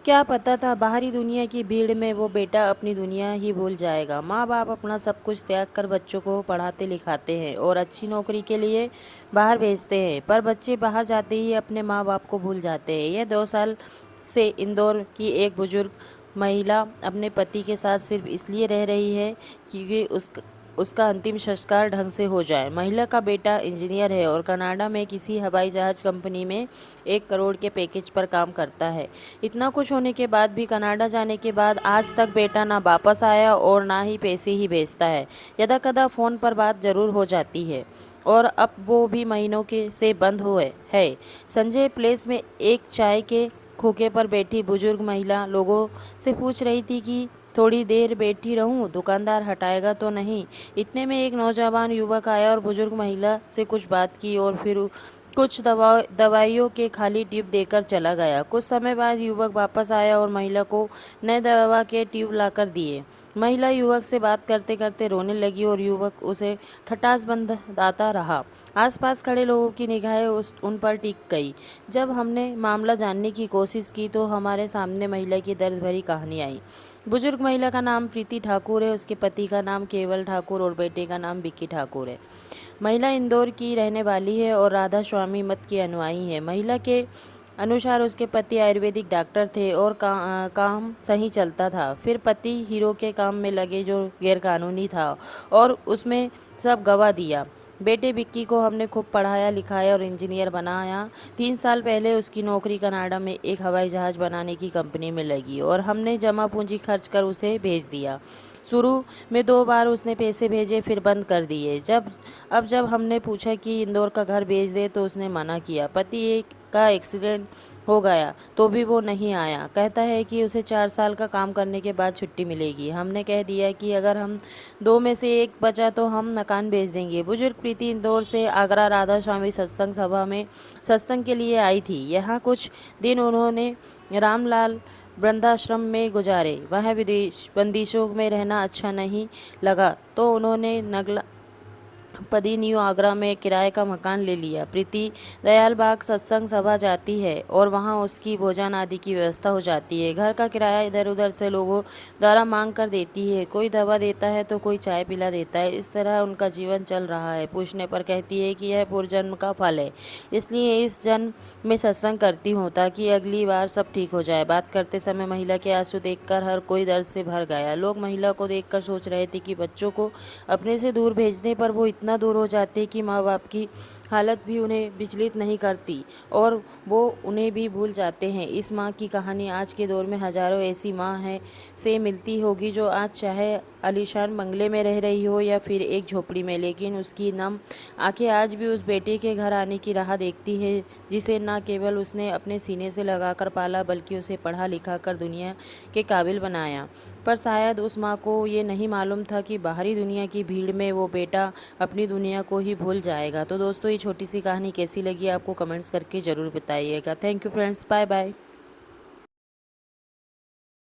क्या पता था बाहरी दुनिया की भीड़ में वो बेटा अपनी दुनिया ही भूल जाएगा। माँ बाप अपना सब कुछ त्याग कर बच्चों को पढ़ाते लिखाते हैं और अच्छी नौकरी के लिए बाहर भेजते हैं, पर बच्चे बाहर जाते ही अपने माँ बाप को भूल जाते हैं। यह 2 साल से इंदौर की एक बुजुर्ग महिला अपने पति के साथ सिर्फ इसलिए रह रही है क्योंकि उसका अंतिम संस्कार ढंग से हो जाए। महिला का बेटा इंजीनियर है और कनाडा में किसी हवाई जहाज कंपनी में 1 करोड़ के पैकेज पर काम करता है। इतना कुछ होने के बाद भी कनाडा जाने के बाद आज तक बेटा ना वापस आया और ना ही पैसे ही भेजता है। यदा कदा फ़ोन पर बात जरूर हो जाती है और अब वो भी महीनों के से बंद हुए है। संजय प्लेस में एक चाय के खोखे पर बैठी बुजुर्ग महिला लोगों से पूछ रही थी कि थोड़ी देर बैठी रहूं, दुकानदार हटाएगा तो नहीं। इतने में एक नौजवान युवक आया और बुजुर्ग महिला से कुछ बात की और फिर कुछ दवाइयों के खाली ट्यूब देकर चला गया। कुछ समय बाद युवक वापस आया और महिला को नए दवा के ट्यूब लाकर दिए। महिला युवक से बात करते करते रोने लगी और युवक उसे ठठास बंधाता रहा। आसपास खड़े लोगों की निगाहें उन पर टिक गई। जब हमने मामला जानने की कोशिश की तो हमारे सामने महिला की दर्द भरी कहानी आई। बुजुर्ग महिला का नाम प्रीति ठाकुर है, उसके पति का नाम केवल ठाकुर और बेटे का नाम विक्की ठाकुर है। महिला इंदौर की रहने वाली है और राधा स्वामी मत की अनुयायी है। महिला के अनुसार उसके पति आयुर्वेदिक डॉक्टर थे और काम सही चलता था। फिर पति हीरो के काम में लगे जो गैरकानूनी था और उसमें सब गवा दिया। बेटे विक्की को हमने खूब पढ़ाया लिखाया और इंजीनियर बनाया। 3 साल पहले उसकी नौकरी कनाडा में एक हवाई जहाज बनाने की कंपनी में लगी और हमने जमा पूंजी खर्च कर उसे भेज दिया। शुरू में 2 बार उसने पैसे भेजे फिर बंद कर दिए। जब हमने पूछा कि इंदौर का घर भेज दे तो उसने मना किया। पति का एक्सीडेंट हो गया तो भी वो नहीं आया। कहता है कि उसे 4 साल का काम करने के बाद छुट्टी मिलेगी। हमने कह दिया कि अगर हम दो में से एक बचा तो हम मकान बेच देंगे। बुजुर्ग प्रीति इंदौर से आगरा राधा स्वामी सत्संग सभा में सत्संग के लिए आई थी। यहाँ कुछ दिन उन्होंने रामलाल वृद्धाश्रम में गुजारे। वह विदेश बंदिशों में रहना अच्छा नहीं लगा तो उन्होंने नगला पदी न्यू आगरा में किराए का मकान ले लिया। प्रीति दयाल बाग सत्संग सभा जाती है और वहाँ उसकी भोजन आदि की व्यवस्था हो जाती है। घर का किराया इधर उधर से लोगों द्वारा मांग कर देती है। कोई दवा देता है तो कोई चाय पिला देता है। इस तरह उनका जीवन चल रहा है। पूछने पर कहती है कि यह पूर्वजन्म का फल है, इसलिए इस जन्म में सत्संग करती हूँ ताकि अगली बार सब ठीक हो जाए। बात करते समय महिला के आंसू देखकर हर कोई दर्द से भर गया। लोग महिला को देखकर सोच रहे थे कि बच्चों को अपने से दूर भेजने पर वो इतना दूर हो जाते कि माँ बाप की हालत भी उन्हें विचलित नहीं करती और वो उन्हें भी भूल जाते हैं। इस माँ की कहानी आज के दौर में हजारों ऐसी माँ हैं से मिलती होगी जो आज चाहे आलीशान बंगले में रह रही हो या फिर एक झोपड़ी में, लेकिन उसकी नम आंखें आज भी उस बेटे के घर आने की राह देखती है जिसे न केवल उसने अपने सीने से लगाकर पाला बल्कि उसे पढ़ा लिखा कर दुनिया के काबिल बनाया। पर शायद उस माँ को ये नहीं मालूम था कि बाहरी दुनिया की भीड़ में वो बेटा अपनी दुनिया को ही भूल जाएगा। तो दोस्तों, ये छोटी सी कहानी कैसी लगी आपको कमेंट्स करके ज़रूर बताइएगा। Thank you friends, bye bye.